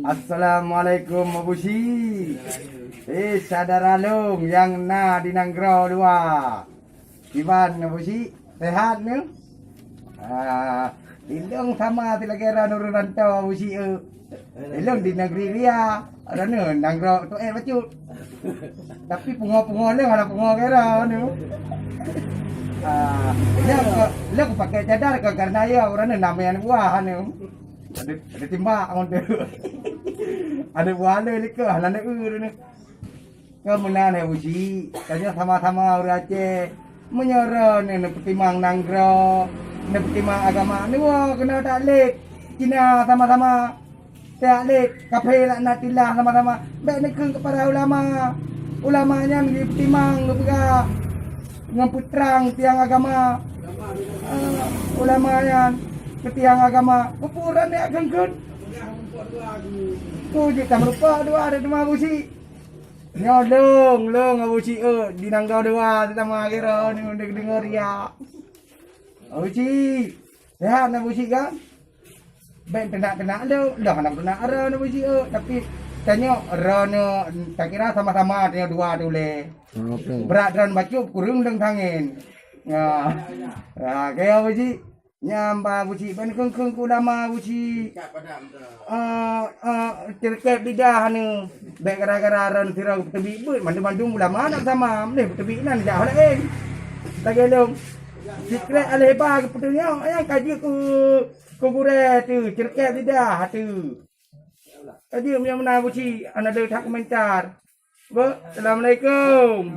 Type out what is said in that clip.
Assalamualaikum Abu Shi. Saudara Long yang di Nanggro 2. Gimana Abu Shi? Sehat ni? Ilong sama sila kira nurun rantau Abu Shi. Ilong di negeri dia. Ada ni Nanggro tu bacut. Tapi pungo-pungo ni ada pungo kira ni. Dia aku pakai cadar ke karena ya orang ni namanya buah ni. Ada timbak orang tu. Ada buah ni ke halana ni. Kemudian Abu Shi, tanya sama-sama orang Aceh menyerah ni pertimang Nanggro, ni pertimang agama ni wah kena tak lek Cina sama-sama. Tak lek kafe nak natilah sama-sama. Baik ni kepada ulama. Ulamanya ni pertimang berpegang dengan putrang tiang agama. Ulamanya tiang agama. Kupuran ni akan kun. Tu je tak merupa dua ada dua Abu Shi. Nyolong Abu Shi di Nanggau 2 terutama kira ni dengar ya. Abu Shi. Sehat Abu Shi kan? Baik kena lu. Dah nak kena ara Abu Shi tapi tanya ara tak kira sama-sama tanya dua tu le. Okey. Berat dan bacup kurung deng tangin. Ya. Kaya Abu Shi. Nyamba Abu Shi ben keng ulama Abu Shi. Terkait bidah ni. Baik gara-gara ran sirau tebi beut mandu-mandu ulama nak sama. Ni tebi nan jauh lain. Lagi lom. Sikret aleba ke putunya yang kaji ku gure tu terkait bidah tu. Tadi yang mana Abu Shi ana ada tak komentar. Assalamualaikum.